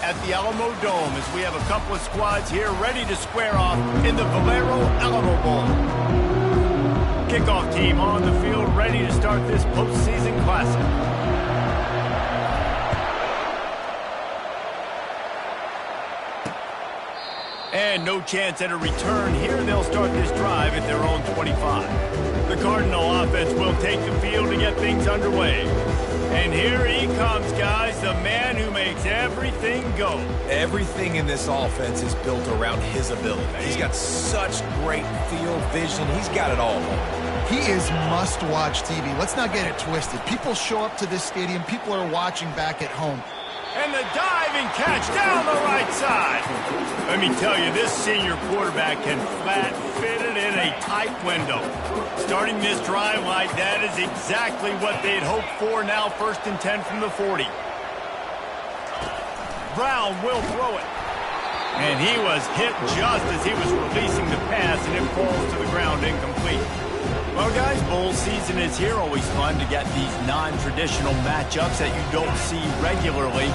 at the Alamo Dome as we have a couple of squads here ready to square off in the Valero Alamo Bowl. Kickoff team on the field ready to start this postseason classic. And no chance at a return here. They'll start this drive at their own 25. The Cardinal offense will take the field to get things underway. And here he comes, guys, the man who makes everything go. Everything in this offense is built around his ability. He's got such great field vision. He's got it all. He is must-watch TV. Let's not get it twisted. People show up to this stadium. People are watching back at home. And the diving catch down the right side. Let me tell you, this senior quarterback can flat fit it in a tight window. Starting this drive like that is exactly what they'd hoped for. Now 1st and 10 from the 40. Brown will throw it. And he was hit just as he was releasing the pass, and it falls to the ground incomplete. Well, guys, bowl season is here. Always fun to get these non-traditional matchups that you don't see regularly.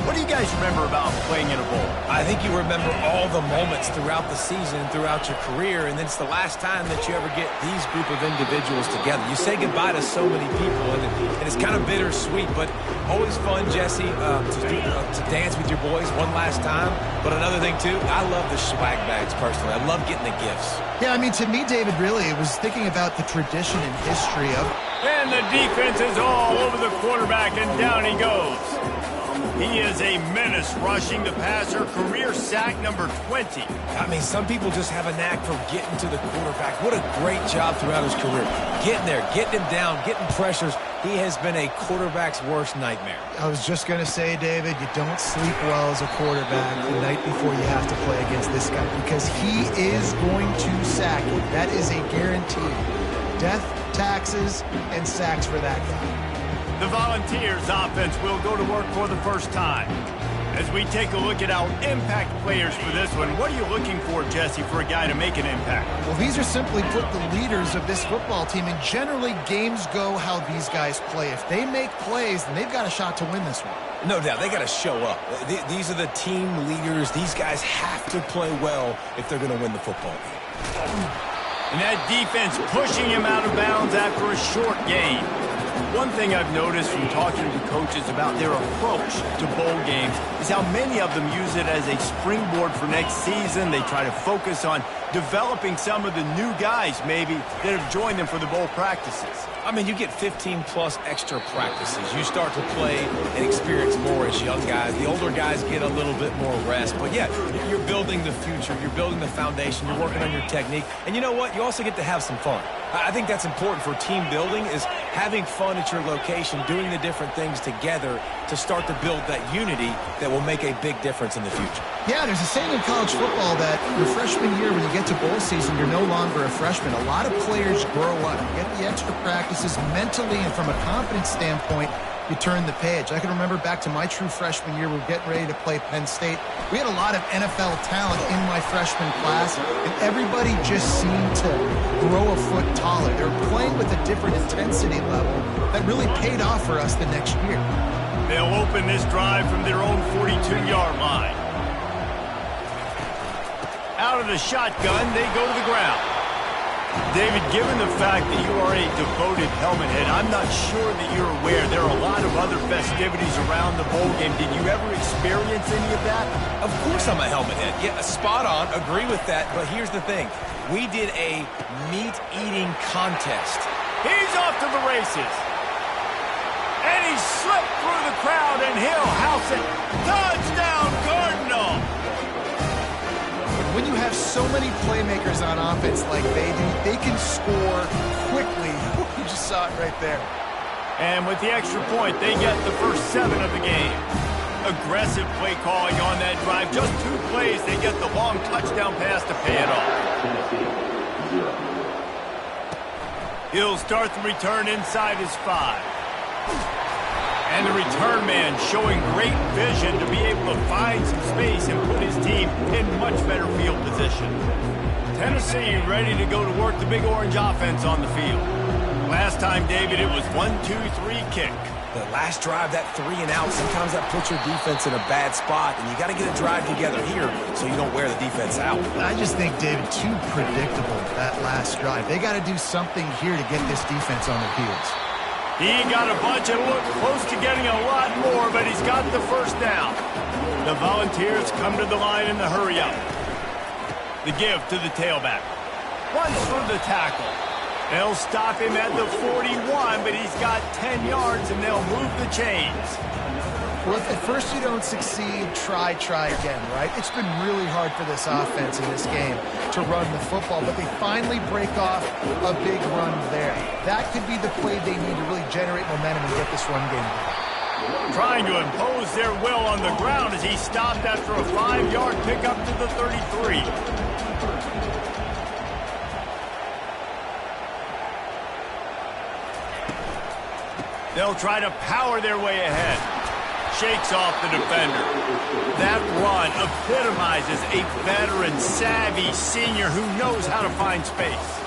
What do you guys remember about playing in a bowl? I think you remember all the moments throughout the season, throughout your career, and then it's the last time that you ever get these group of individuals together. You say goodbye to so many people, and it's kind of bittersweet, but always fun, Jesse, to dance with your boys one last time. But another thing, too, I love the swag bags, personally. I love getting the gifts. Yeah, I mean, to me, David, really, it was thinking about the tradition and history of it. And the defense is all over the quarterback, and down he goes. He is a menace rushing the passer, career sack number 20. I mean, some people just have a knack for getting to the quarterback. What a great job throughout his career. Getting there, getting him down, getting pressures. He has been a quarterback's worst nightmare. I was just going to say, David, you don't sleep well as a quarterback the night before you have to play against this guy because he is going to sack you. That is a guarantee. Death, taxes, and sacks for that guy. The Volunteers offense will go to work for the first time. As we take a look at our impact players for this one, what are you looking for, Jesse, for a guy to make an impact? Well, these are simply put the leaders of this football team, and generally games go how these guys play. If they make plays, then they've got a shot to win this one. No doubt, they got to show up. These are the team leaders. These guys have to play well if they're going to win the football game. And that defense pushing him out of bounds after a short gain. One thing I've noticed from talking to the coaches about their approach to bowl games is how many of them use it as a springboard for next season. They try to focus on developing some of the new guys maybe that have joined them for the bowl practices. I mean, you get 15-plus extra practices. You start to play and experience more as young guys. The older guys get a little bit more rest. But, yeah, you're building the future. You're building the foundation. You're working on your technique. And you know what? You also get to have some fun. I think that's important for team building is having fun at your location, doing the different things together to start to build that unity that will make a big difference in the future. Yeah, there's a saying in college football that your freshman year, when you get to bowl season, you're no longer a freshman. A lot of players grow up. You get the extra practices mentally, and from a confidence standpoint, you turn the page. I can remember back to my true freshman year, we were getting ready to play Penn State. We had a lot of NFL talent in my freshman class, and everybody just seemed to grow a foot taller. They were playing with a different intensity level that really paid off for us the next year. They'll open this drive from their own 42-yard line. Out of the shotgun, they go to the ground. David, given the fact that you are a devoted helmet head, I'm not sure that you're aware there are a lot of other festivities around the bowl game. Did you ever experience any of that? Of course I'm a helmet head. Yeah, spot on. Agree with that. But here's the thing. We did a meat-eating contest. He's off to the races. And he slipped through the crowd, and he'll house it. Touchdown, Cardinal! When you have so many playmakers on offense like they do, they can score quickly. You just saw it right there. And with the extra point, they get the first 7 of the game. Aggressive play calling on that drive. Just 2 plays, they get the long touchdown pass to pay it off. He'll start the return inside his 5. And the return man showing great vision to be able to find some space and put his team in much better field position. Tennessee ready to go to work the Big Orange offense on the field. Last time, David, it was 1-2-3 kick. The last drive, that 3 and out, sometimes that puts your defense in a bad spot, and you got to get a drive together here so you don't wear the defense out. I just think, David, too predictable, that last drive. They got to do something here to get this defense on their heels. He got a bunch and looked close to getting a lot more, but he's got the first down. The Volunteers come to the line in the hurry-up. The give to the tailback. Runs for the tackle. They'll stop him at the 41, but he's got 10 yards, and they'll move the chains. Well, if at first you don't succeed, try again, right? It's been really hard for this offense in this game to run the football, but they finally break off a big run there. That could be the play they need to really generate momentum and get this run game going. Trying to impose their will on the ground as he stopped after a 5-yard pickup to the 33. They'll try to power their way ahead. Shakes off the defender. That run epitomizes a veteran, savvy senior who knows how to find space.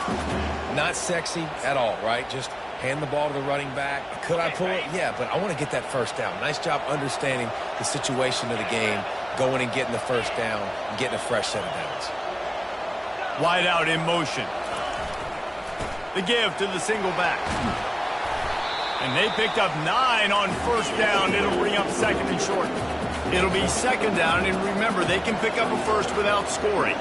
Not sexy at all, right? Just hand the ball to the running back. Could I pull it? Yeah, but I want to get that first down. Nice job understanding the situation of the game, going and getting the first down, and getting a fresh set of downs. Wide out in motion. The give to the single back. And they picked up 9 on first down. It'll bring up second and short. It'll be second down, and remember, they can pick up a first without scoring.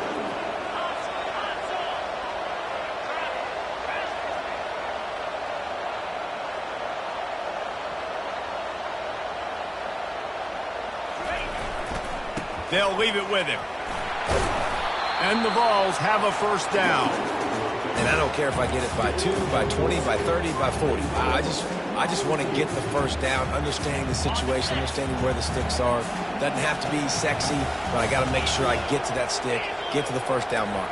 They'll leave it with him. And the Vols have a first down. And I don't care if I get it by 2, by 20, by 30, by 40. I just want to get the first down, understanding the situation, understanding where the sticks are. Doesn't have to be sexy, but I got to make sure I get to that stick, get to the first down mark.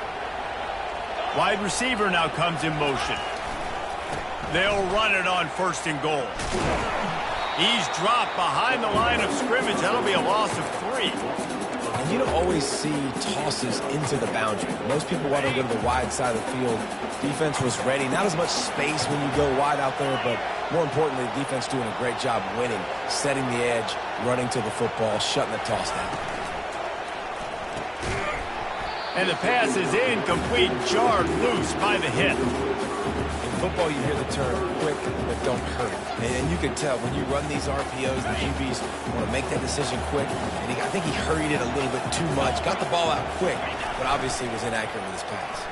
Wide receiver now comes in motion. They'll run it on first and goal. He's dropped behind the line of scrimmage. That'll be a loss of 3. And you don't always see tosses into the boundary. Most people want to go to the wide side of the field. Defense was ready. Not as much space when you go wide out there, but more importantly, the defense doing a great job winning, setting the edge, running to the football, shutting the toss down. And the pass is incomplete, jarred loose by the hit. In football, you hear the term quick, but don't hurry. And you can tell when you run these RPOs, the QBs want to make that decision quick. And I think he hurried it a little bit too much. Got the ball out quick, but obviously was inaccurate with his pass.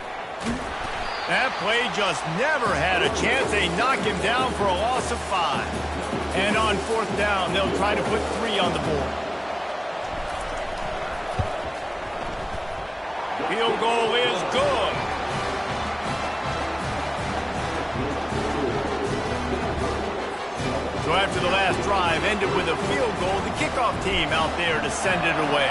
That play just never had a chance. They knock him down for a loss of 5. And on fourth down, they'll try to put 3 on the board. Field goal is good. So after the last drive ended with a field goal, the kickoff team out there to send it away.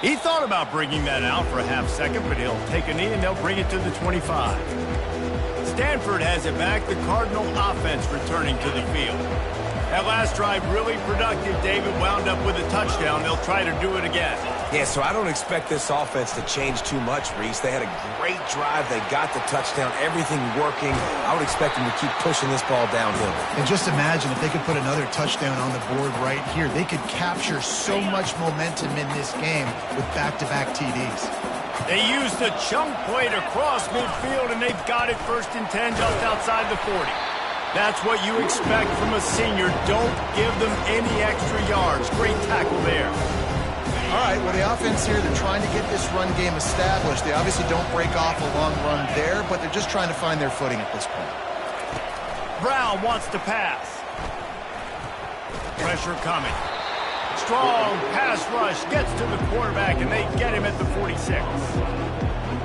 He thought about bringing that out for a half second, but he'll take a knee and they'll bring it to the 25. Stanford has it back. The Cardinal offense returning to the field. That last drive really productive. David wound up with a touchdown. They'll try to do it again. Yeah, so I don't expect this offense to change too much, Reese. They had a great drive. They got the touchdown. Everything working. I would expect them to keep pushing this ball downhill. And just imagine if they could put another touchdown on the board right here. They could capture so much momentum in this game with back-to-back TDs. They used a chunk play to cross midfield, and they've got it first and 10 just outside the 40. That's what you expect from a senior. Don't give them any extra yards. Great tackle there. All right, well, the offense here, they're trying to get this run game established. They obviously don't break off a long run there, but they're just trying to find their footing at this point. Brown wants to pass. Pressure coming. Strong pass rush gets to the quarterback, and they get him at the 46.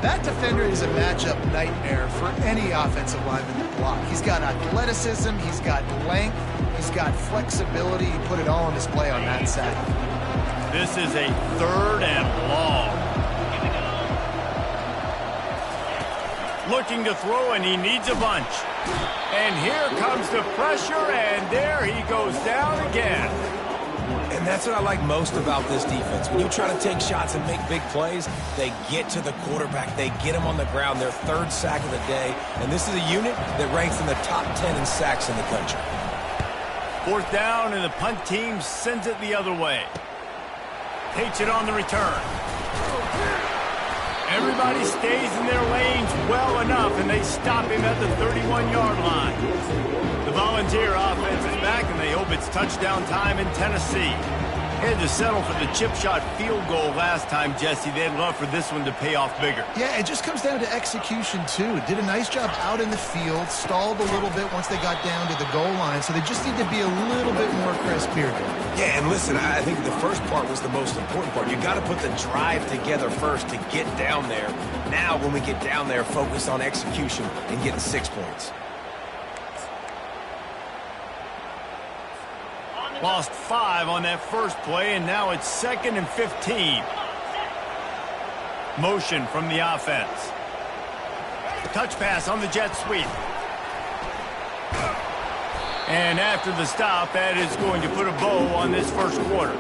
That defender is a matchup nightmare for any offensive lineman to block. He's got athleticism, he's got length, he's got flexibility. He put it all on display on that sack. This is a 3rd and long. Looking to throw, and he needs a bunch. And here comes the pressure, and there he goes down again. And that's what I like most about this defense. When you try to take shots and make big plays, they get to the quarterback. They get him on the ground. Their third sack of the day. And this is a unit that ranks in the top 10 in sacks in the country. Fourth down, and the punt team sends it the other way. Takes it on the return. Everybody stays in their lanes well enough, and they stop him at the 31-yard line. The Volunteer offense is back, and they hope it's touchdown time in Tennessee. Had to settle for the chip shot field goal last time, Jesse. They'd love for this one to pay off bigger. Yeah, it just comes down to execution, too. Did a nice job out in the field, stalled a little bit once they got down to the goal line, so they just need to be a little bit more crisp here. Yeah, and listen, I think the first part was the most important part. You got to put the drive together first to get down there. Now, when we get down there, focus on execution and getting 6 points. Lost 5 on that first play, and now it's 2nd and 15. Motion from the offense. Touch pass on the jet sweep. And after the stop, that is going to put a bow on this first quarter.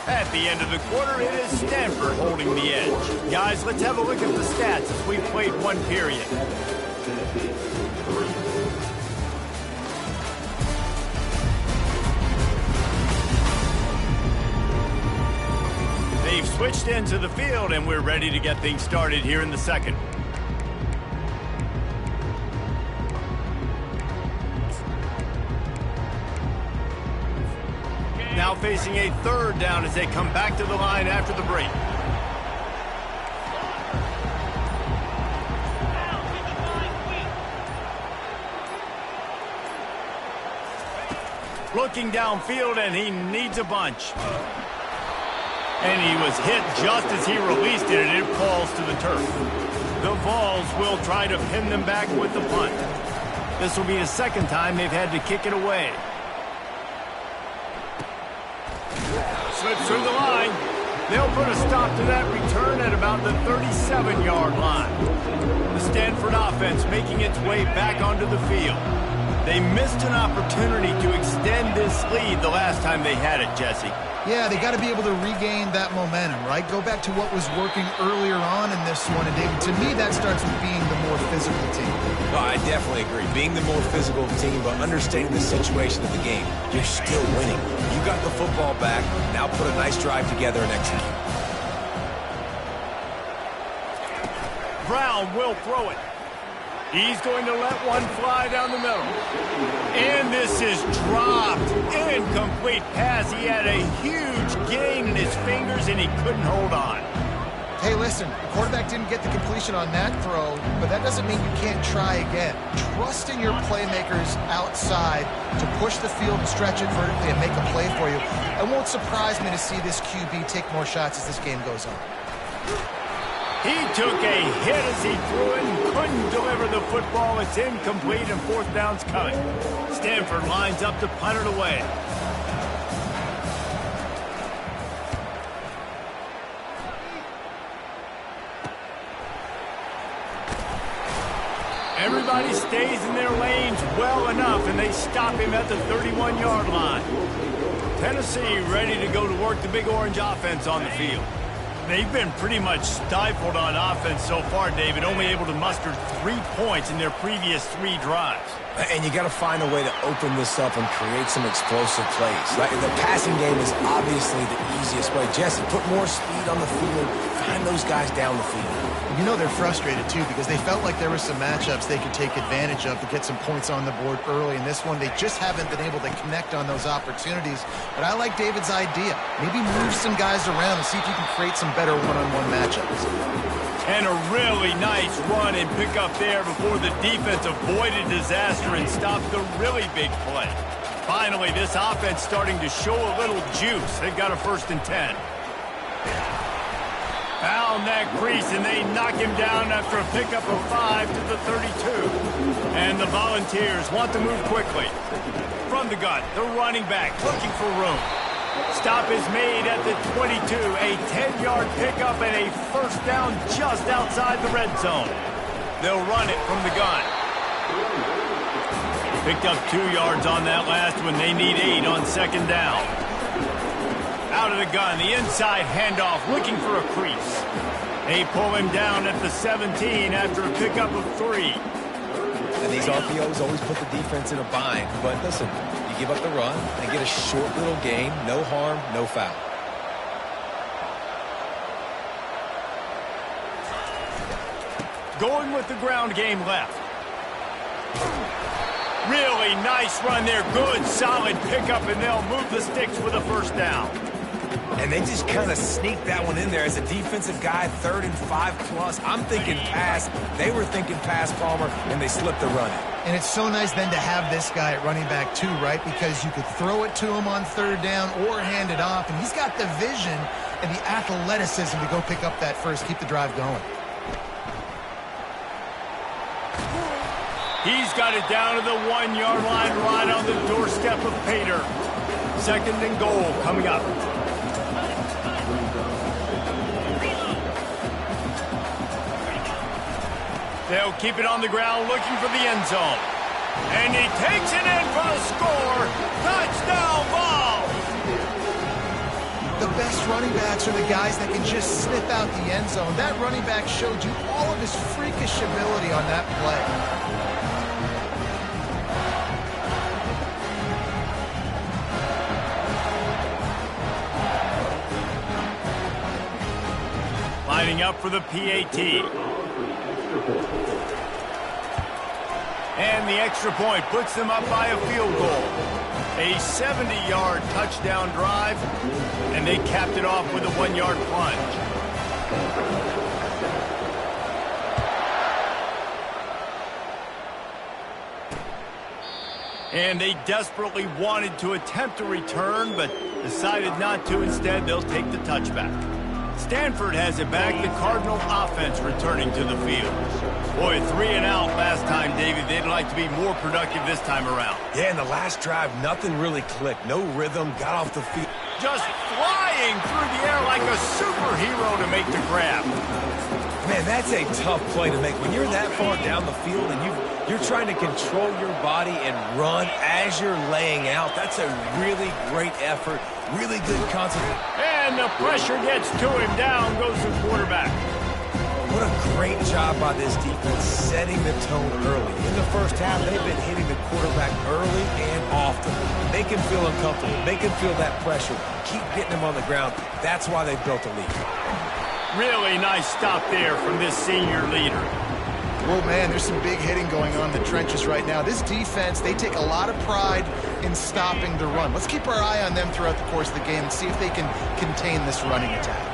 At the end of the quarter, it is Stanford holding the edge. Guys, let's have a look at the stats as we've played one period. They've switched into the field, and we're ready to get things started here in the second. Now facing a third down as they come back to the line after the break. Looking downfield, and he needs a bunch. And he was hit just as he released it, and it falls to the turf. The Vols will try to pin them back with the punt. This will be the second time they've had to kick it away. Slips through the line. They'll put a stop to that return at about the 37-yard line. The Stanford offense making its way back onto the field. They missed an opportunity to extend this lead the last time they had it, Jesse. Yeah, they got to be able to regain that momentum, right? Go back to what was working earlier on in this one. And David, to me, that starts with being the more physical team. No, I definitely agree. Being the more physical team, but understanding the situation of the game. You're still winning. You got the football back. Now put a nice drive together and execute. Brown will throw it. He's going to let one fly down the middle. And this is dropped. Incomplete pass. He had a huge gain in his fingers, and he couldn't hold on. Hey, listen, the quarterback didn't get the completion on that throw, but that doesn't mean you can't try again. Trust in your playmakers outside to push the field and stretch it vertically and make a play for you. It won't surprise me to see this QB take more shots as this game goes on. He took a hit as he threw it and couldn't deliver the football. It's incomplete, and fourth down's coming. Stanford lines up to punt it away. Everybody stays in their lanes well enough, and they stop him at the 31-yard line. Tennessee ready to go to work the Big Orange offense on the field. They've been pretty much stifled on offense so far, David, only able to muster 3 points in their previous 3 drives. And you got to find a way to open this up and create some explosive plays. Like, the passing game is obviously the easiest way. Jesse, put more speed on the field. Find those guys down the field. You know they're frustrated, too, because they felt like there were some matchups they could take advantage of to get some points on the board early. In this one, they just haven't been able to connect on those opportunities. But I like David's idea. Maybe move some guys around and see if you can create some better one-on-one matchups. And a really nice run and pick up there before the defense avoided disaster and stopped the really big play. Finally, this offense starting to show a little juice. They've got a 1st and 10. Found that crease, and they knock him down after a pickup of 5 to the 32. And the Volunteers want to move quickly. From the gun, the running back looking for room. Stop is made at the 22. A 10-yard pickup and a 1st down just outside the red zone. They'll run it from the gun. Picked up 2 yards on that last one. They need 8 on second down. Out of the gun, the inside handoff, looking for a crease. They pull him down at the 17 after a pickup of 3. And these RPOs always put the defense in a bind. But listen, you give up the run, they get a short little gain, no harm, no foul. Going with the ground game left. Really nice run there. Good, solid pickup, and they'll move the sticks with a first down. And they just kind of sneaked that one in there as a defensive guy, 3rd and 5+. I'm thinking pass. They were thinking pass, Palmer, and they slipped the run in. And it's so nice then to have this guy at running back too, right? Because you could throw it to him on 3rd down or hand it off, and he's got the vision and the athleticism to go pick up that first, keep the drive going. He's got it down to the 1-yard line right on the doorstep of Pater. 2nd and goal coming up. They'll keep it on the ground looking for the end zone. And he takes it in for the score. Touchdown ball! The best running backs are the guys that can just sniff out the end zone. That running back showed you all of his freakish ability on that play. Lining up for the PAT. And the extra point puts them up by a field goal. A 70-yard touchdown drive, and they capped it off with a 1-yard plunge. And they desperately wanted to attempt a return, but decided not to. Instead, they'll take the touchback. Stanford has it back. The Cardinal offense returning to the field. Boy, 3 and out last time, David. They'd like to be more productive this time around. Yeah, in the last drive, nothing really clicked. No rhythm, got off the field. Just flying through the air like a superhero to make the grab. Man, that's a tough play to make. When you're that far down the field and you're trying to control your body and run as you're laying out, that's a really great effort, really good concentration. And the pressure gets to him. Down goes the quarterback. What a great job by this defense setting the tone early. In the first half, they've been hitting the quarterback early and often. Make him feel uncomfortable. Make him feel that pressure. Keep getting him on the ground. That's why they built a lead. Really nice stop there from this senior leader. Well, man, there's some big hitting going on in the trenches right now. This defense, they take a lot of pride in stopping the run. Let's keep our eye on them throughout the course of the game and see if they can contain this running attack.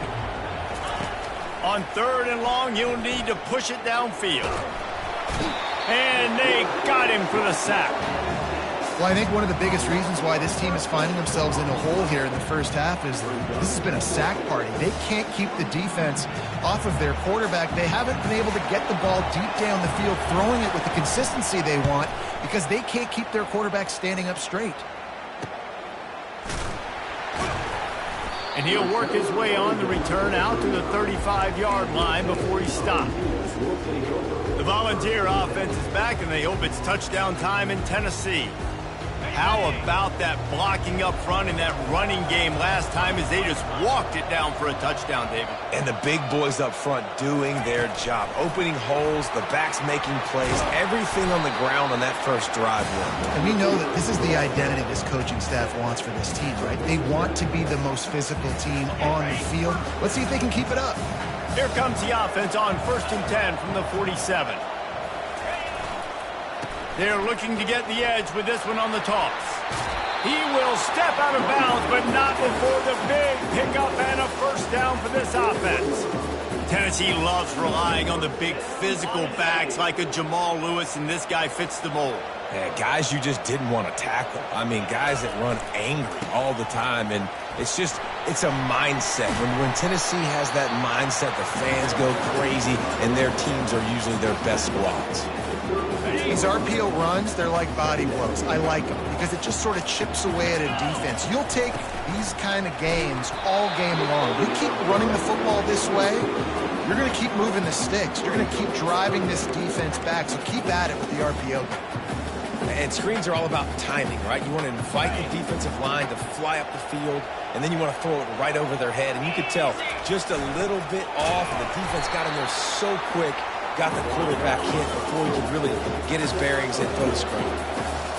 On 3rd and long, you'll need to push it downfield. And they got him for the sack. Well, I think one of the biggest reasons why this team is finding themselves in a hole here in the first half is this has been a sack party. They can't keep the defense off of their quarterback. They haven't been able to get the ball deep down the field, throwing it with the consistency they want because they can't keep their quarterback standing up straight. And he'll work his way on the return out to the 35-yard line before he stops. The Volunteer offense is back, and they hope it's touchdown time in Tennessee. How about that blocking up front in that running game last time as they just walked it down for a touchdown, David? And the big boys up front doing their job. Opening holes, the backs making plays, everything on the ground on that first drive worked. And we know that this is the identity this coaching staff wants for this team, right? They want to be the most physical team on the field. Let's see if they can keep it up. Here comes the offense on 1st and 10 from the 47. They're looking to get the edge with this one on the toss. He will step out of bounds, but not before the big pickup and a first down for this offense. Tennessee loves relying on the big physical backs like a Jamal Lewis, and this guy fits the mold. Yeah, guys you just didn't want to tackle. I mean, guys that run angry all the time, and it's a mindset. When Tennessee has that mindset, the fans go crazy, and their teams are usually their best squads. These RPO runs, they're like body blows. I like them because it just sort of chips away at a defense. You'll take these kind of games all game long. You keep running the football this way, You're going to keep moving the sticks. You're going to keep driving this defense back, so keep at it with the RPO. And screens are all about timing, right? You want to invite the defensive line to fly up the field, and then you want to throw it right over their head. And you could tell just a little bit off, and the defense got in there so quick, got the quarterback hit before he could really get his bearings and throw the screen.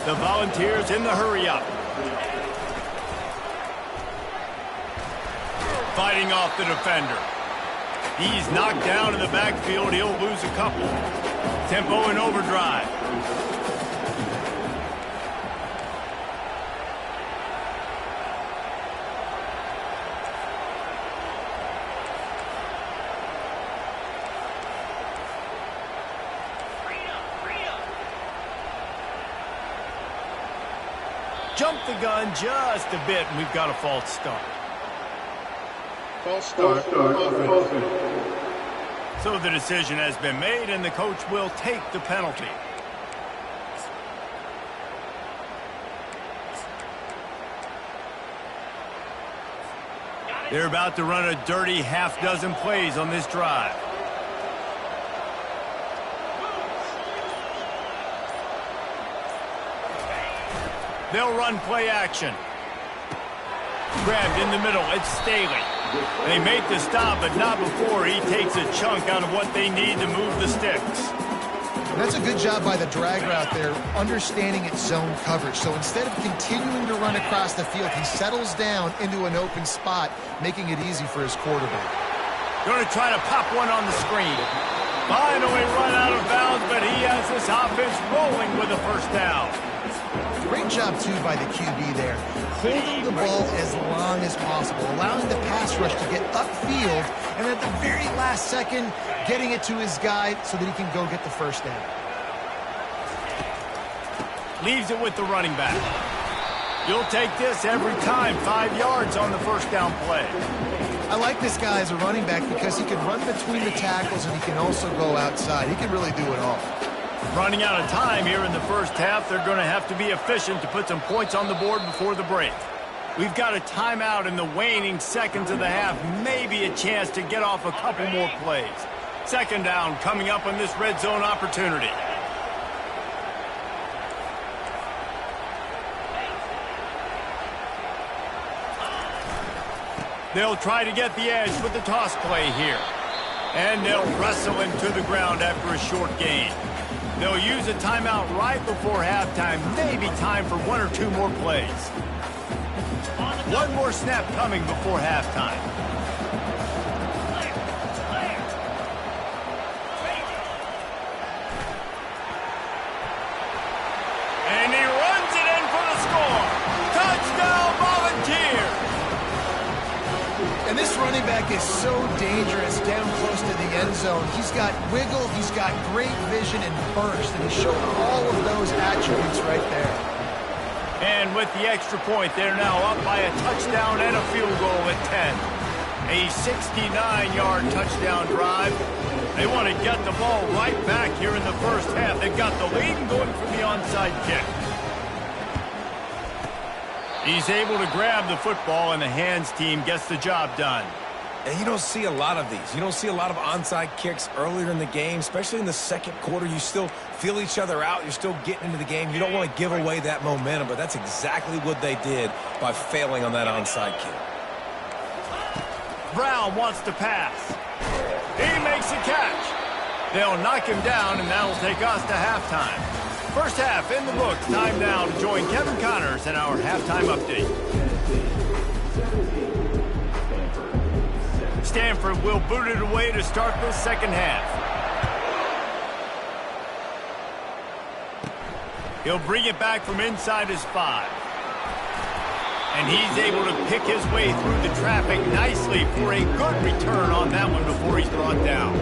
The Volunteers in the hurry-up. Fighting off the defender. He's knocked down in the backfield. He'll lose a couple. Tempo in overdrive. Jump the gun just a bit, and we've got a false start. False start. So the decision has been made, and the coach will take the penalty. They're about to run a dirty half-dozen plays on this drive. They'll run play action. Grabbed in the middle. It's Staley. They make the stop, but not before he takes a chunk out of what they need to move the sticks. That's a good job by the drag route there, understanding its zone coverage. So instead of continuing to run across the field, he settles down into an open spot, making it easy for his quarterback. Going to try to pop one on the screen. Finally run out of bounds, but he has this offense rolling with a first down. Great job, too, by the QB there. Holding the ball as long as possible, allowing the pass rush to get upfield, and at the very last second, getting it to his guy so that he can go get the first down. Leaves it with the running back. You'll take this every time. 5 yards on the first down play. I like this guy as a running back because he can run between the tackles and he can also go outside. He can really do it all. Running out of time here in the first half. They're going to have to be efficient to put some points on the board before the break. We've got a timeout in the waning seconds of the half. Maybe a chance to get off a couple more plays. Second down coming up on this red zone opportunity. They'll try to get the edge with the toss play here. And they'll wrestle him to the ground after a short gain. They'll use a timeout right before halftime. Maybe time for one or two more plays. One more snap coming before halftime. And he runs it in for the score. Touchdown, Volunteers! And this running back is so dangerous down close to the end zone. He's got wiggle, he's got great vision and burst, and he's showing all of those attributes right there. And with the extra point, they're now up by a touchdown and a field goal at 10. A 69-yard touchdown drive. They want to get the ball right back here in the first half. They've got the lead and going for the onside kick. He's able to grab the football, and the hands team gets the job done. And you don't see a lot of these. You don't see a lot of onside kicks earlier in the game, especially in the second quarter. You still feel each other out. You're still getting into the game. You don't want to give away that momentum, but that's exactly what they did by failing on that onside kick. Brown wants to pass. He makes a catch. They'll knock him down, and that'll take us to halftime. First half in the books. Time now to join Kevin Connors in our halftime update. Stanford will boot it away to start the second half. He'll bring it back from inside his 5. And he's able to pick his way through the traffic nicely for a good return on that one before he's brought down.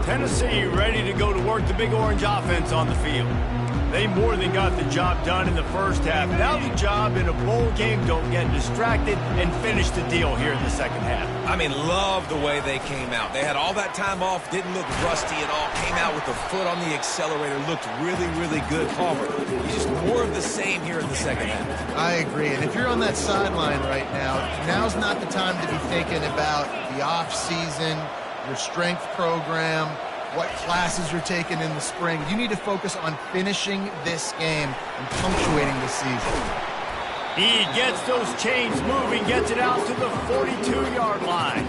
Tennessee ready to go to work the Big Orange offense on the field. They more than got the job done in the first half. Now the job in a bowl game, don't get distracted and finish the deal here in the second half. I mean, love the way they came out. They had all that time off, didn't look rusty at all, came out with the foot on the accelerator, looked really, really good. Palmer, just more of the same here in the second half. I agree. And if you're on that sideline right now, now's not the time to be thinking about the off season, your strength program, what classes you're taking in the spring. You need to focus on finishing this game and punctuating the season. He gets those chains moving, gets it out to the 42-yard line.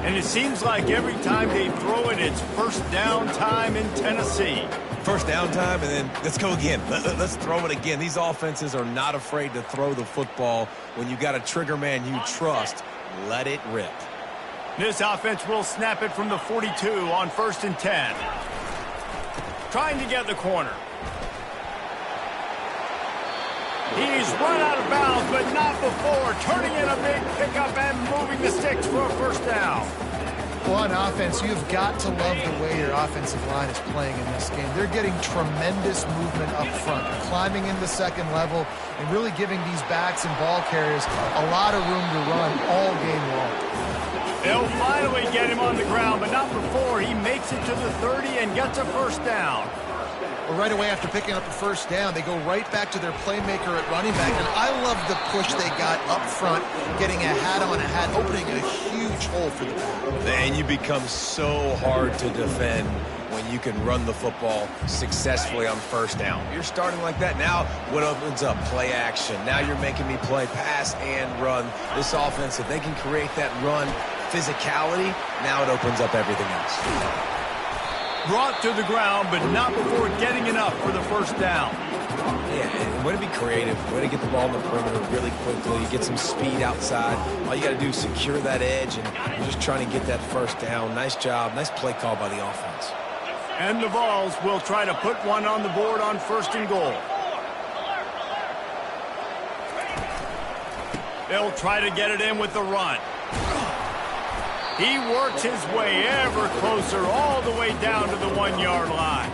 And it seems like every time they throw it, it's first down time in Tennessee. First down time, and then let's go again. Let's throw it again. These offenses are not afraid to throw the football. When you got a trigger man you trust, let it rip. This offense will snap it from the 42 on 1st and 10. Trying to get the corner. He's run out of bounds, but not before. Turning in a big pickup and moving the sticks for a first down. Well, on offense, you've got to love the way your offensive line is playing in this game. They're getting tremendous movement up front. They're climbing in the second level and really giving these backs and ball carriers a lot of room to run all game long. They'll finally get him on the ground, but not before he makes it to the 30 and gets a first down. Well, right away after picking up a first down, they go right back to their playmaker at running back. And I love the push they got up front, getting a hat on a hat, opening a huge hole for the back. And you become so hard to defend when you can run the football successfully on first down. You're starting like that. Now what opens up? Play action. Now you're making me play pass and run. This offense, if they can create that run physicality, now it opens up everything else. Brought to the ground, but not before getting enough for the first down. Yeah, and way to be creative, way to get the ball in the perimeter really quickly, get some speed outside. All you got to do is secure that edge, and you're just trying to get that first down. Nice job, nice play call by the offense. And the Vols will try to put one on the board on 1st and goal. They'll try to get it in with the run. He works his way ever closer all the way down to the 1-yard line.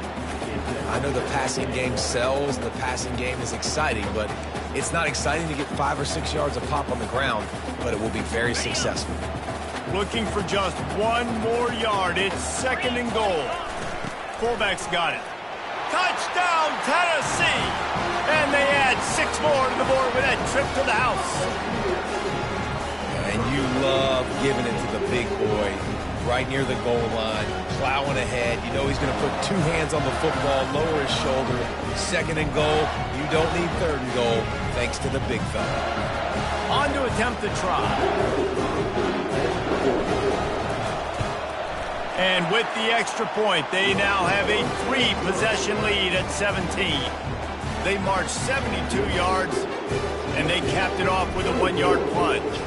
I know the passing game sells, and the passing game is exciting, but it's not exciting to get 5 or 6 yards a pop on the ground, but it will be very successful. Looking for just one more yard. It's 2nd and goal. Fullback's got it. Touchdown, Tennessee! And they add 6 more to the board with that trip to the house. And you love giving it to the big boy right near the goal line, plowing ahead. You know he's going to put 2 hands on the football, lower his shoulder. 2nd and goal. You don't need 3rd and goal, thanks to the big fella. On to attempt the try. And with the extra point, they now have a 3-possession lead at 17. They marched 72 yards, and they capped it off with a 1-yard plunge.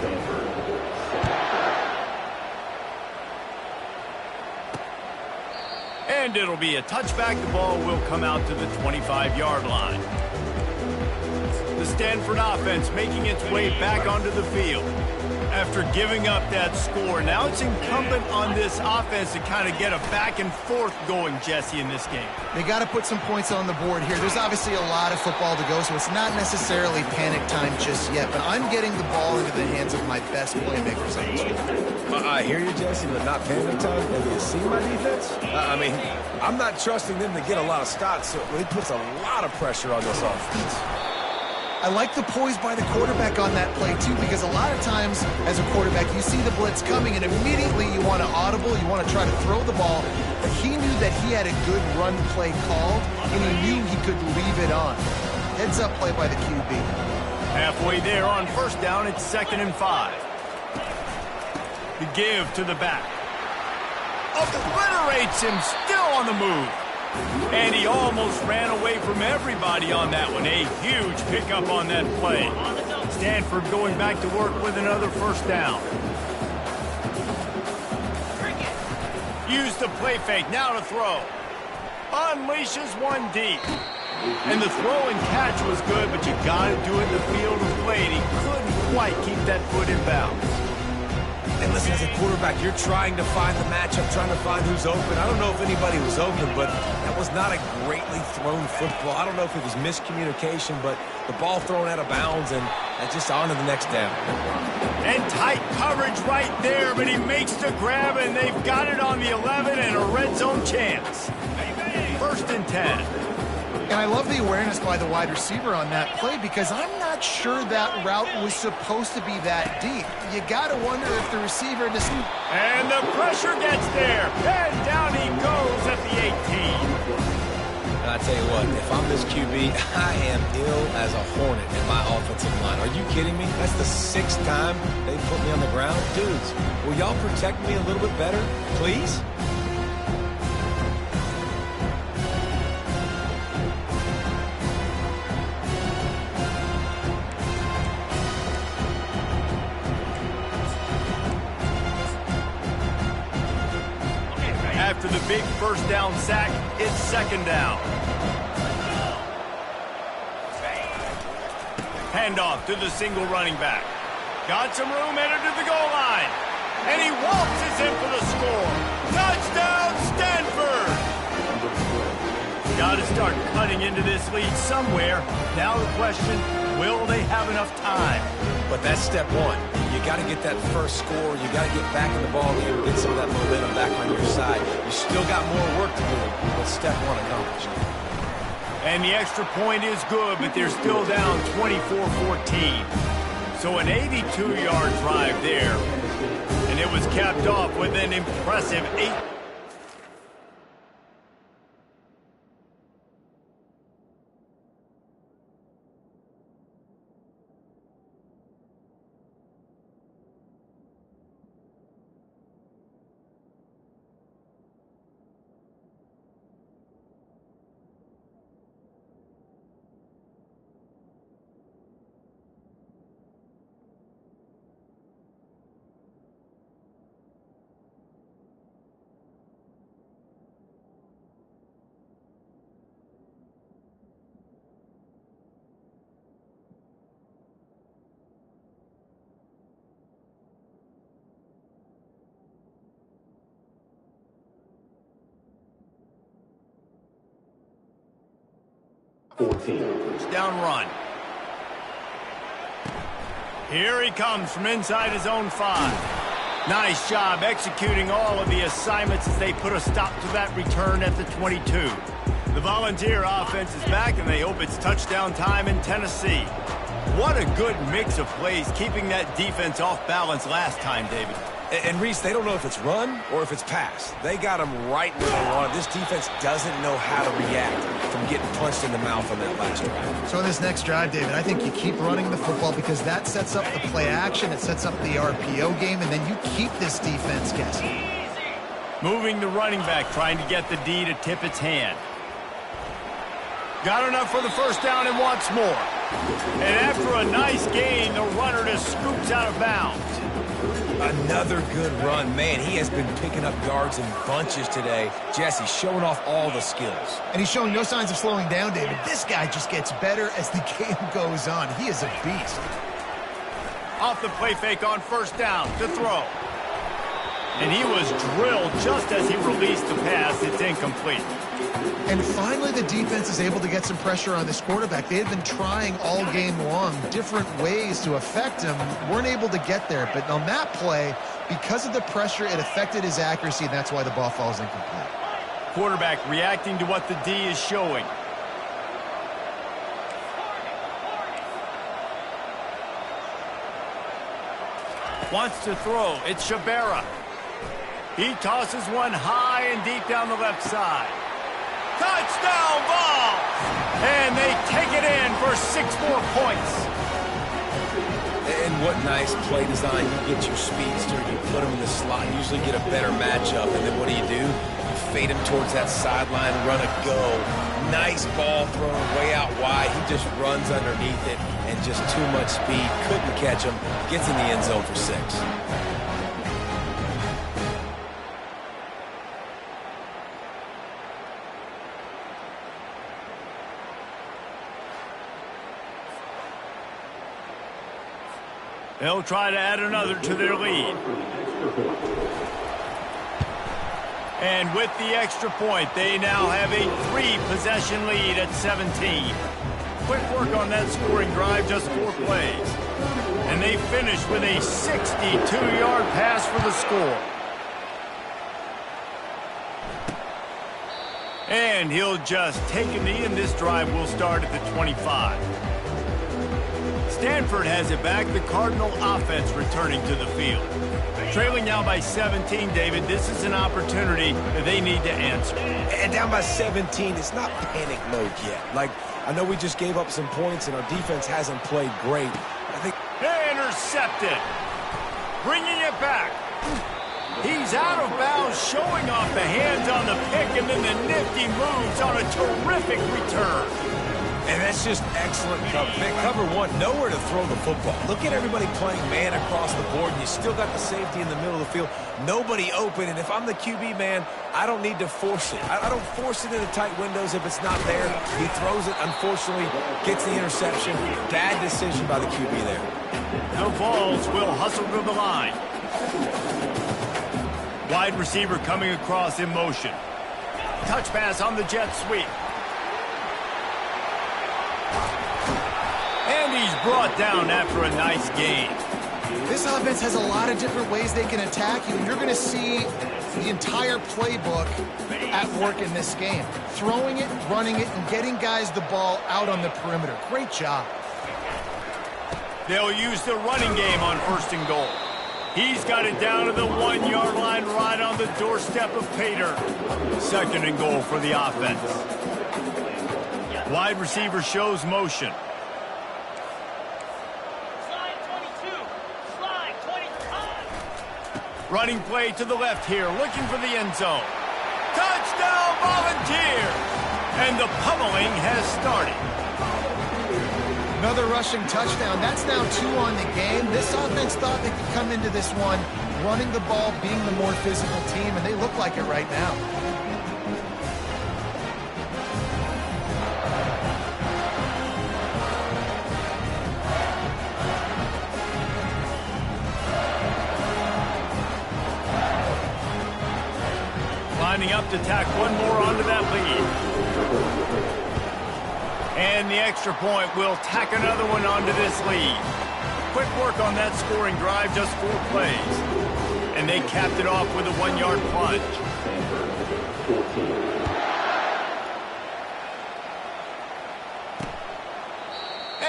And it'll be a touchback. The ball will come out to the 25-yard line. The Stanford offense making its way back onto the field. After giving up that score, now it's incumbent on this offense to kind of get a back and forth going, Jesse, in this game. They got to put some points on the board here. There's obviously a lot of football to go, so it's not necessarily panic time just yet, but I'm getting the ball into the hands of my best playmakers on this field. I hear you, Jesse, but not panic time. Have you seen my defense? I mean, I'm not trusting them to get a lot of stops, so it puts a lot of pressure on this offense. I like the poise by the quarterback on that play, too, because a lot of times as a quarterback, you see the blitz coming, and immediately you want to audible, you want to try to throw the ball. But he knew that he had a good run play called, and he knew he could leave it on. Heads up play by the QB. Halfway there on first down, it's 2nd and 5. The give to the back. Obliterates him, still on the move. And he almost ran away from everybody on that one. A huge pickup on that play. Stanford going back to work with another first down. Use the play fake, now to throw. Unleashes one deep. And the throw and catch was good, but you got to do it in the field of play, and he couldn't quite keep that foot in bounds. And listen, as a quarterback, you're trying to find the matchup, trying to find who's open. I don't know if anybody was open, but that was not a greatly thrown football. I don't know if it was miscommunication, but the ball thrown out of bounds and just on to the next down. And tight coverage right there, but he makes the grab, and they've got it on the 11 and a red zone chance. 1st and 10. And And I love the awareness by the wide receiver on that play because I'm not sure that route was supposed to be that deep. You got to wonder if the receiver just... And the pressure gets there. And down he goes at the 18. And I tell you what, if I'm this QB, I am ill as a hornet in my offensive line. Are you kidding me? That's the 6th time they put me on the ground. Dudes, will y'all protect me a little bit better, please? After the big first down sack, it's 2nd down. Handoff to the single running back. Got some room, headed to the goal line. And he waltzes in for the score. Touchdown, Stanford! Got to start cutting into this lead somewhere. Now the question, will they have enough time? But that's step one. You got to get that first score. You got to get back in the ball game and get some of that momentum back on your side. You still got more work to do, but step one accomplished. And the extra point is good, but they're still down 24-14. So an 82-yard drive there. And it was capped off with an impressive 8. Down run. Here he comes from inside his own 5. Nice job executing all of the assignments as they put a stop to that return at the 22. The Volunteer offense is back, and they hope it's touchdown time in Tennessee. What a good mix of plays, keeping that defense off balance last time, David. And Reese, they don't know if it's run or if it's pass. They got them right where they want it. This defense doesn't know how to react from getting punched in the mouth on that last drive. So in this next drive, David, I think you keep running the football because that sets up the play action, it sets up the RPO game, and then you keep this defense guessing. Moving the running back, trying to get the D to tip its hand. Got enough for the first down and wants more. And after a nice gain, the runner just scoops out of bounds. Another good run. Man, he has been picking up yards in bunches today. Jesse showing off all the skills. And he's showing no signs of slowing down, David. This guy just gets better as the game goes on. He is a beast. Off the play fake on first down to throw. And he was drilled just as he released the pass. It's incomplete. And finally, the defense is able to get some pressure on this quarterback. They had been trying all game long different ways to affect him. Weren't able to get there. But on that play, because of the pressure, it affected his accuracy, and that's why the ball falls incomplete. Quarterback reacting to what the D is showing. Wants to throw. It's Shabera. He tosses one high and deep down the left side. Touchdown ball! And they take it in for 6 more points. And what nice play design. You get your speedster, you put him in the slot, usually get a better matchup, and then what do? You fade him towards that sideline, run a go. Nice ball thrown way out wide. He just runs underneath it, and just too much speed. Couldn't catch him. Gets in the end zone for 6. They'll try to add another to their lead. And with the extra point, they now have a 3-possession lead at 17. Quick work on that scoring drive, just 4 plays. And they finish with a 62-yard pass for the score. And he'll just take a knee, and this drive will start at the 25. Stanford has it back. The Cardinal offense returning to the field. Trailing now by 17, David. This is an opportunity that they need to answer. And down by 17, it's not panic mode yet. Like, I know we just gave up some points, and our defense hasn't played great. I think... Intercepted. Bringing it back. He's out of bounds, showing off the hands on the pick, and then the nifty moves on a terrific return. And that's just excellent cover. Man, cover one, nowhere to throw the football. Look at everybody playing man across the board, and you still got the safety in the middle of the field. Nobody open, and if I'm the QB, man, I don't need to force it. I don't force it into tight windows if it's not there. He throws it, unfortunately, gets the interception. Bad decision by the QB there. The Vols will hustle to the line. Wide receiver coming across in motion. Touch pass on the jet sweep. And he's brought down after a nice gain. This offense has a lot of different ways they can attack you. You're going to see the entire playbook at work in this game. Throwing it, running it, and getting guys the ball out on the perimeter. Great job. They'll use the running game on 1st and goal. He's got it down to the 1-yard line right on the doorstep of Pater. 2nd and goal for the offense. Wide receiver shows motion. Running play to the left here, looking for the end zone. Touchdown, Volunteers! And the pummeling has started. Another rushing touchdown. That's now 2 on the game. This offense thought they could come into this one running the ball, being the more physical team, and they look like it right now. Lining up to tack one more onto that lead. And the extra point will tack another one onto this lead. Quick work on that scoring drive, just 4 plays. And they capped it off with a 1-yard plunge.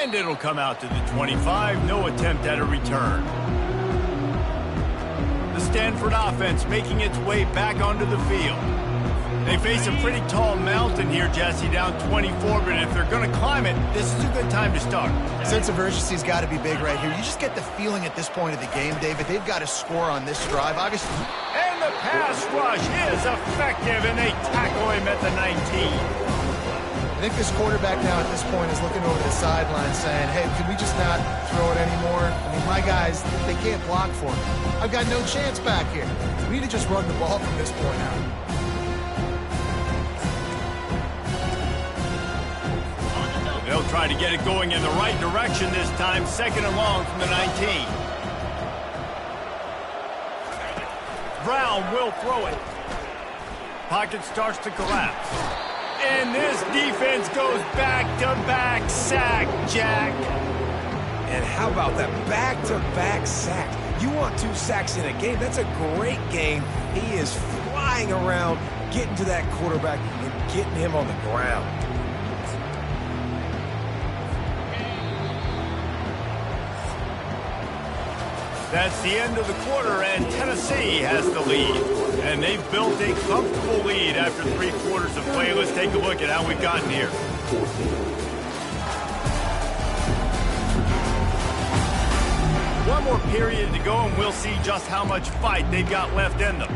And it'll come out to the 25. No attempt at a return. The Stanford offense making its way back onto the field. They face a pretty tall mountain here, Jesse, down 24, but if they're going to climb it, this is a good time to start. Sense of urgency's got to be big right here. You just get the feeling at this point of the game, David, they've got to score on this drive, obviously. And the pass rush is effective, and they tackle him at the 19. I think this quarterback now at this point is looking over the sideline saying, hey, can we just not throw it anymore? I mean, my guys, they can't block for me. I've got no chance back here. We need to just run the ball from this point out. They'll try to get it going in the right direction this time. 2nd and long from the 19. Brown will throw it. Pocket starts to collapse. And this defense goes back-to-back sack, Jack. And how about that back-to-back sacks? You want 2 sacks in a game. That's a great game. He is flying around, getting to that quarterback and getting him on the ground. That's the end of the quarter, and Tennessee has the lead. And they've built a comfortable lead after 3 quarters of play. Let's take a look at how we've gotten here. One more period to go, and we'll see just how much fight they've got left in them.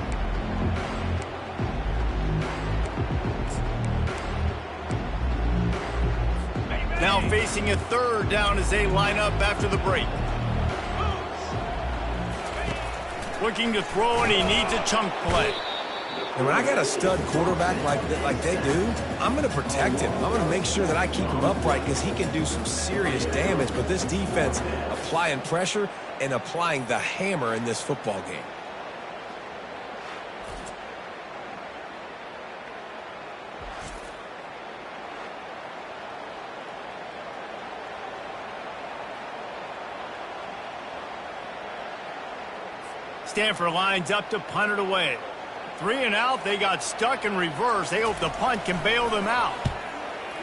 Now facing a 3rd down as they line up after the break. Looking to throw, and he needs a chunk play. And when I got a stud quarterback like they do, I'm going to protect him. I'm going to make sure that I keep him upright because he can do some serious damage. But this defense applying pressure and applying the hammer in this football game. Stanford lines up to punt it away. 3 and out, they got stuck in reverse. They hope the punt can bail them out.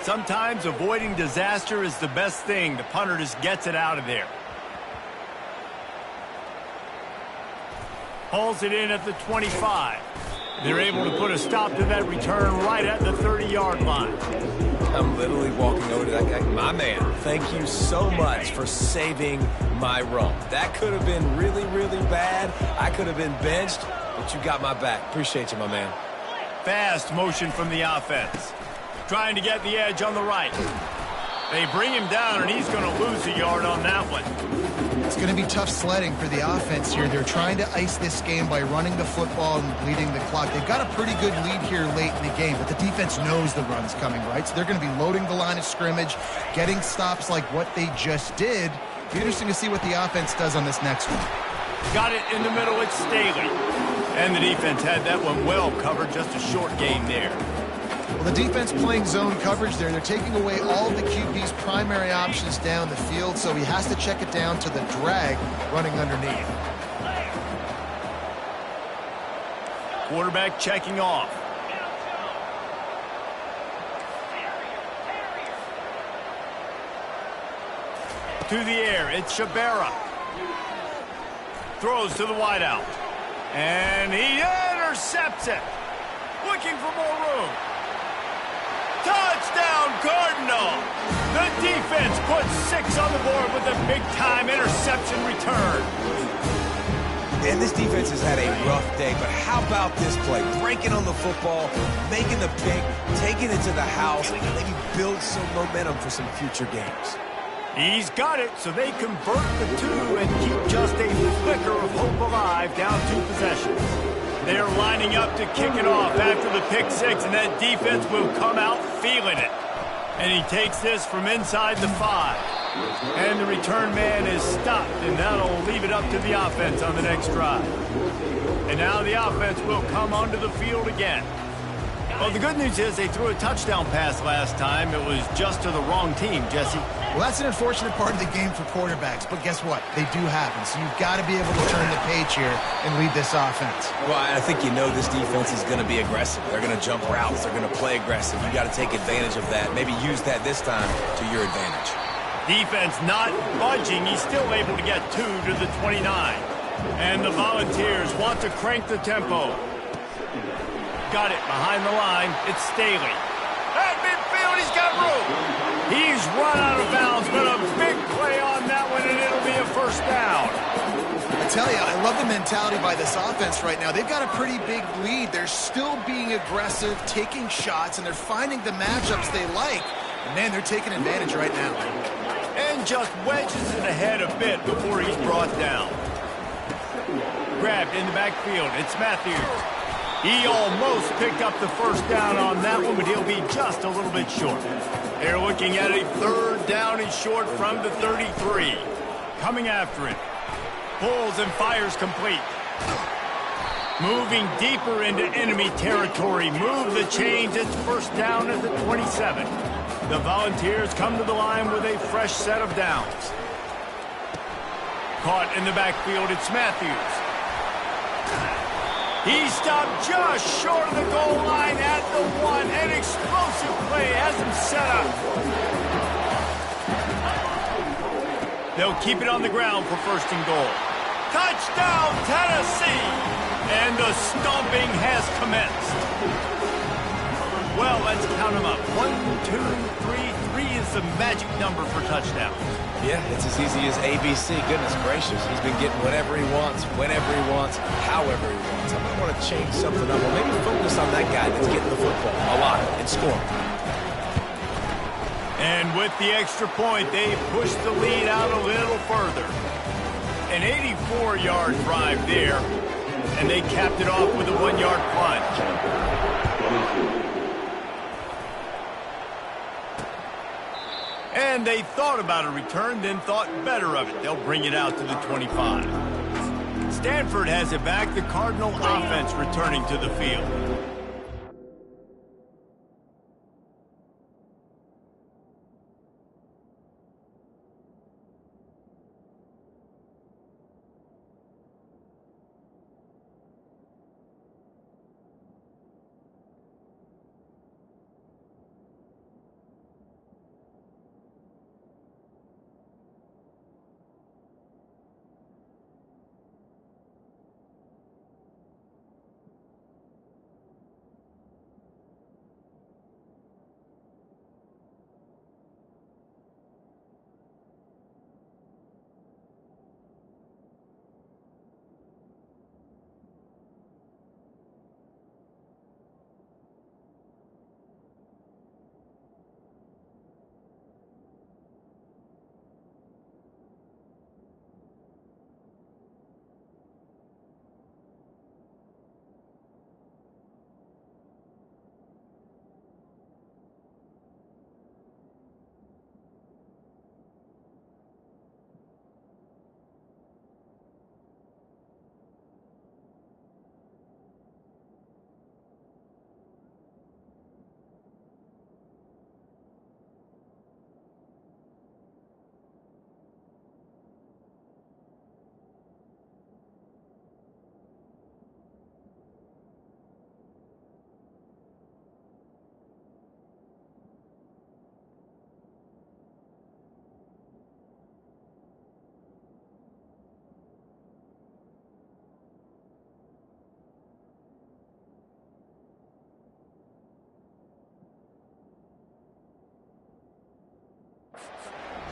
Sometimes avoiding disaster is the best thing. The punter just gets it out of there. Hauls it in at the 25. They're able to put a stop to that return right at the 30-yard line. I'm literally walking over to that guy. My man, thank you so much for saving my run. That could have been really, really bad. I could have been benched, but you got my back. Appreciate you, my man. Fast motion from the offense. Trying to get the edge on the right. They bring him down, and he's going to lose a yard on that one. It's going to be tough sledding for the offense here. They're trying to ice this game by running the football and bleeding the clock. They've got a pretty good lead here late in the game, but the defense knows the run's coming, right? So they're going to be loading the line of scrimmage, getting stops like what they just did. Be interesting to see what the offense does on this next one. Got it in the middle. It's Staley. And the defense had that one well covered. Just a short gain there. Well, the defense playing zone coverage there. They're taking away all the QB's primary options down the field, so he has to check it down to the drag running underneath. Quarterback checking off. To the air, it's Shabera. Throws to the wideout. And he intercepts it. Looking for more room. Touchdown, Cardinal! The defense puts 6 on the board with a big-time interception return. And this defense has had a rough day, but how about this play? Breaking on the football, making the pick, taking it to the house, maybe build some momentum for some future games. He's got it, so they convert the 2 and keep just a flicker of hope alive, down 2 possessions. They're lining up to kick it off after the pick 6, and that defense will come out feeling it. And he takes this from inside the 5. And the return man is stopped, and that'll leave it up to the offense on the next drive. And now the offense will come onto the field again. Well, the good news is they threw a touchdown pass last time. It was just to the wrong team, Jesse. Well, that's an unfortunate part of the game for quarterbacks, but guess what? They do happen, so you've got to be able to turn the page here and lead this offense. Well, I think you know this defense is going to be aggressive. They're going to jump routes. They're going to play aggressive. You got to take advantage of that. Maybe use that this time to your advantage. Defense not budging. He's still able to get 2 to the 29. And the Volunteers want to crank the tempo. Got it behind the line. It's Staley. At midfield, he's got room. He's run out of bounds, but a big play on that one, and it'll be a first down. I tell you, I love the mentality by this offense right now. They've got a pretty big lead. They're still being aggressive, taking shots, and they're finding the matchups they like. And man, they're taking advantage right now. And just wedges it ahead a bit before he's brought down. Grabbed in the backfield. It's Matthews. He almost picked up the first down on that one, but he'll be just a little bit short. They're looking at a 3rd down and short from the 33. Coming after it. Pulls and fires complete. Moving deeper into enemy territory. Move the chains. It's first down at the 27. The Volunteers come to the line with a fresh set of downs. Caught in the backfield, it's Matthews. He stopped just short of the goal line at the 1. An explosive play has him set up. They'll keep it on the ground for 1st and goal. Touchdown, Tennessee! And the stomping has commenced. Well, let's count them up. 1, 2, 3. 3 is the magic number for touchdowns. Yeah, it's as easy as ABC. Goodness gracious. He's been getting whatever he wants, whenever he wants, however he wants. I'm going to want to change something up, or maybe focus on that guy that's getting the football a lot and scoring. And with the extra point, they push the lead out a little further. An 84-yard drive there, and they capped it off with a 1-yard punt. And they thought about a return, then thought better of it. They'll bring it out to the 25. Stanford has it back. The Cardinal offense returning to the field.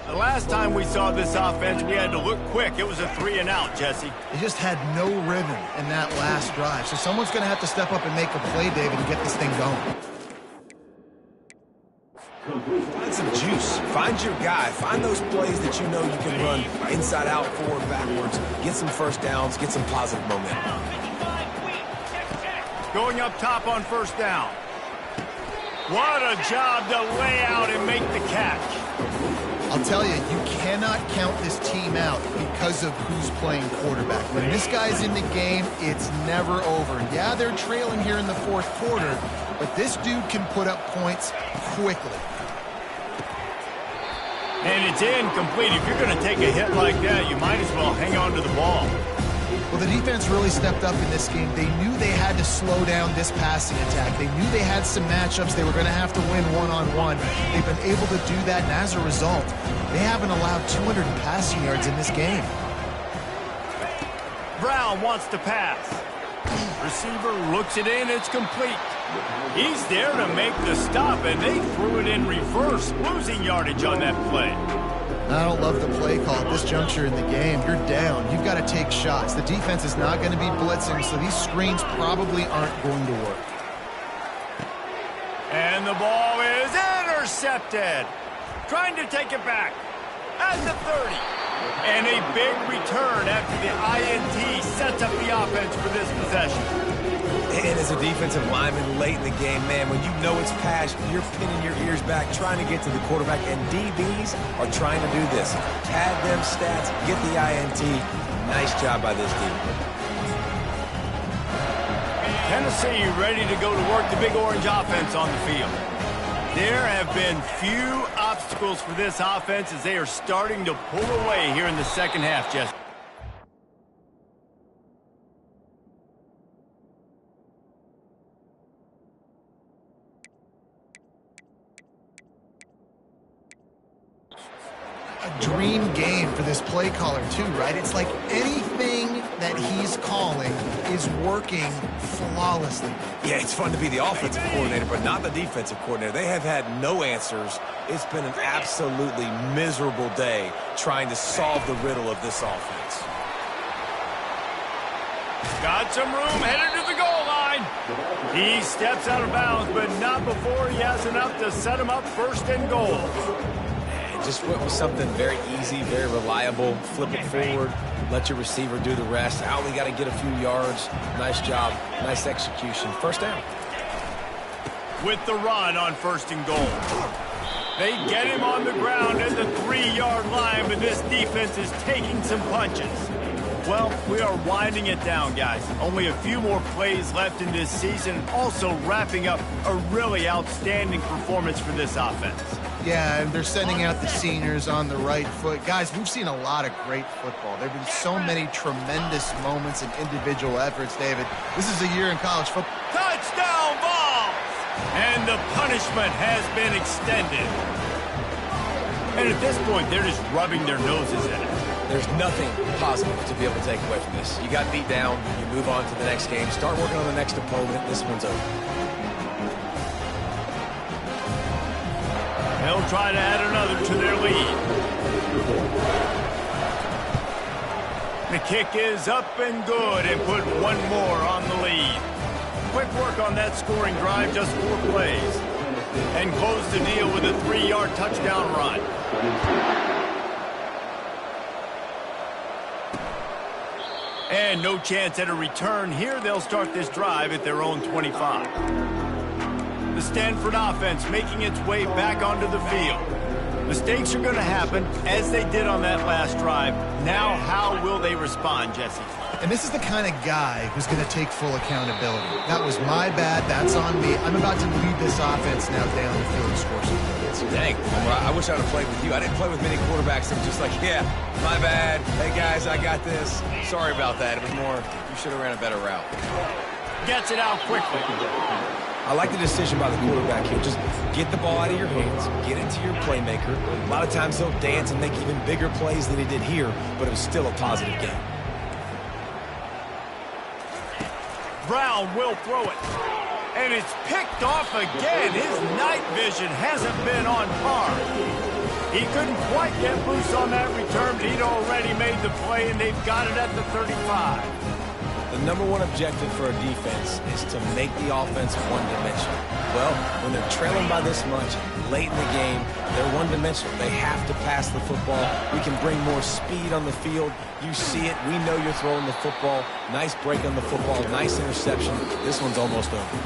The last time we saw this offense, we had to look quick. It was a 3-and-out, Jesse. They just had no rhythm in that last drive. So someone's going to have to step up and make a play, David, and get this thing going. Find some juice. Find your guy. Find those plays that you know you can run inside out, forward, backwards. Get some first downs. Get some positive momentum. Going up top on first down. What a job to lay out and make the catch. I'll tell you, you cannot count this team out because of who's playing quarterback. When this guy's in the game, it's never over. Yeah, they're trailing here in the fourth quarter, but this dude can put up points quickly. And it's incomplete. If you're going to take a hit like that, you might as well hang on to the ball. Well, the defense really stepped up in this game. They knew they had to slow down this passing attack. They knew they had some matchups they were going to have to win one-on-one. They've been able to do that, and as a result, they haven't allowed 200 passing yards in this game. Brown wants to pass. Receiver looks it in. It's complete. He's there to make the stop, and they threw it in reverse, losing yardage on that play. I don't love the play call at this juncture in the game. You're down. You've got to take shots. The defense is not going to be blitzing, so these screens probably aren't going to work. And the ball is intercepted. Trying to take it back at the 30. And a big return after the INT sets up the offense for this possession. And as a defensive lineman late in the game, man, when you know it's pass, you're pinning your ears back, trying to get to the quarterback, and DBs are trying to do this. Pad them stats, get the INT. Nice job by this team. Tennessee ready to go to work the Big Orange offense on the field. There have been few obstacles for this offense as they are starting to pull away here in the second half, Jesse. Dream game for this play caller too, right? It's like anything that he's calling is working flawlessly. Yeah, it's fun to be the offensive coordinator, but not the defensive coordinator. They have had no answers. It's been an absolutely miserable day trying to solve the riddle of this offense. Got some room, headed to the goal line. He steps out of bounds, but not before he has enough to set him up first and goal. Just went with something very easy, very reliable. Flip it forward, let your receiver do the rest. I only got to get a few yards. Nice job, nice execution. First down. With the run on first and goal. They get him on the ground at the 3-yard line, but this defense is taking some punches. Well, we are winding it down, guys. Only a few more plays left in this season. Also wrapping up a really outstanding performance for this offense. Yeah, and they're sending out the seniors on the right foot. Guys, we've seen a lot of great football. There have been so many tremendous moments and individual efforts, David. This is a year in college football. Touchdown ball! And the punishment has been extended. And at this point, they're just rubbing their noses in it. There's nothing positive to be able to take away from this. You got beat down, you move on to the next game, start working on the next opponent. This one's over. They'll try to add another to their lead. The kick is up and good and put one more on the lead. Quick work on that scoring drive, just 4 plays. And close the deal with a 3-yard touchdown run. And no chance at a return here. They'll start this drive at their own 25. The Stanford offense making its way back onto the field. Mistakes are going to happen, as they did on that last drive. Now, how will they respond, Jesse? And this is the kind of guy who's going to take full accountability. That was my bad. That's on me. I'm about to lead this offense now down the field and score some points. Dang, I wish I would have played with you. I didn't play with many quarterbacks that were just like, yeah, my bad. Hey, guys, I got this. Sorry about that. It was more, you should have ran a better route. Gets it out quickly. I like the decision by the quarterback here. Just get the ball out of your hands, get it to your playmaker. A lot of times he'll dance and make even bigger plays than he did here, but it was still a positive game. Brown will throw it. And it's picked off again. His night vision hasn't been on par. He couldn't quite get loose on that return, but he'd already made the play, and they've got it at the 35. The number one objective for a defense is to make the offense one-dimensional. Well, when they're trailing by this much, late in the game, they're one-dimensional. They have to pass the football. We can bring more speed on the field. You see it. We know you're throwing the football. Nice break on the football. Nice interception. This one's almost over.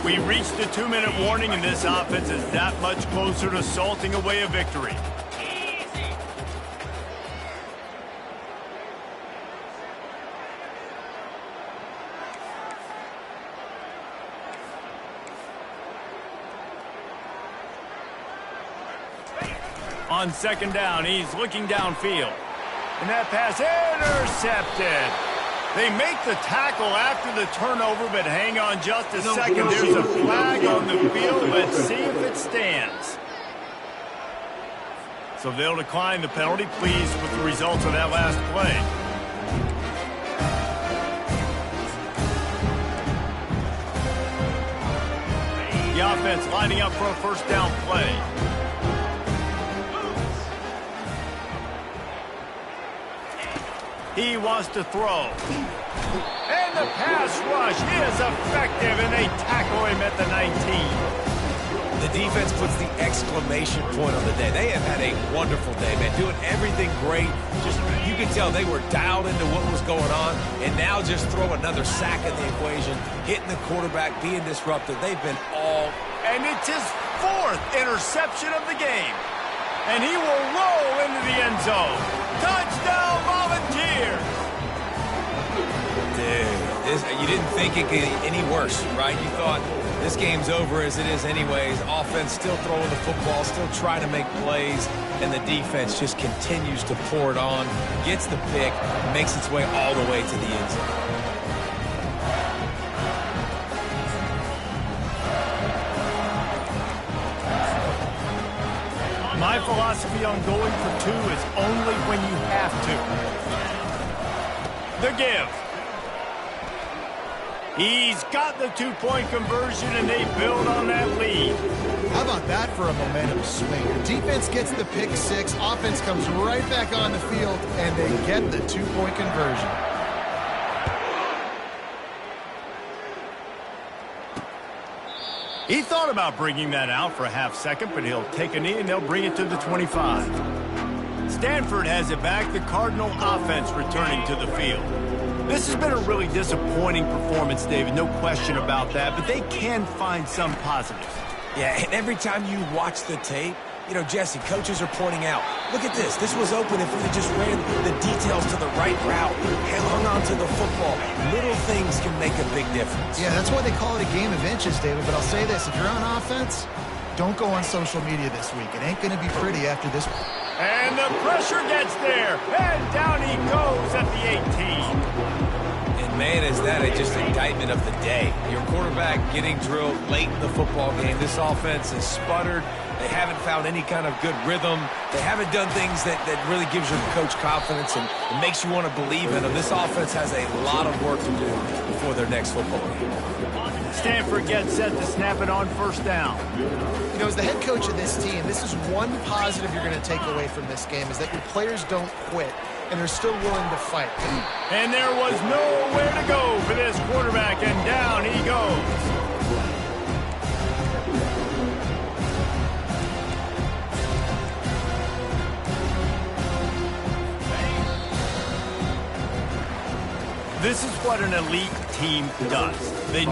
We reached the 2-minute warning, and this offense is that much closer to salting away a victory. On second down, he's looking downfield. And that pass intercepted. They make the tackle after the turnover, but hang on just a second. There's a flag on the field. Let's see if it stands. So they'll decline the penalty. Pleased with the results of that last play. The offense lining up for a first down play. He wants to throw. And the pass rush is effective, and they tackle him at the 19. The defense puts the exclamation point on the day. They have had a wonderful day, man. Doing everything great. Just, you can tell they were dialed into what was going on, and now just throw another sack in the equation, hitting the quarterback, being disruptive. They've been all... And it's his 4th interception of the game. And he will roll into the end zone. Touchdown, Volunteers! Dude, you didn't think it could get any worse, right? You thought this game's over as it is anyways. Offense still throwing the football, still trying to make plays, and the defense just continues to pour it on, gets the pick, makes its way all the way to the end zone. My philosophy on going for 2 is only when you have to. The give. He's got the 2-point conversion, and they build on that lead. How about that for a momentum swing? Your defense gets the pick 6, offense comes right back on the field, and they get the 2-point conversion. He thought about bringing that out for a half second, but he'll take a knee and they'll bring it to the 25. Stanford has it back. The Cardinal offense returning to the field. This has been a really disappointing performance, David. No question about that, but they can find some positives. Yeah, and every time you watch the tape, you know, Jesse, coaches are pointing out, look at this. This was open if we just ran the details to the right route, hung on to the football. Little things can make a big difference. Yeah, that's why they call it a game of inches, David. But I'll say this, if you're on offense, don't go on social media this week. It ain't going to be pretty after this. And the pressure gets there. And down he goes at the 18. And man, is that just an indictment of the day. Your quarterback getting drilled late in the football game. This offense has sputtered. They haven't found any kind of good rhythm. They haven't done things that really gives your coach confidence and makes you want to believe in them. This offense has a lot of work to do before their next football game. Stanford gets set to snap it on first down. You know, as the head coach of this team, this is one positive you're going to take away from this game, is that your players don't quit, and they're still willing to fight. And there was nowhere to go for this quarterback, and down he goes. This is what an elite team does. They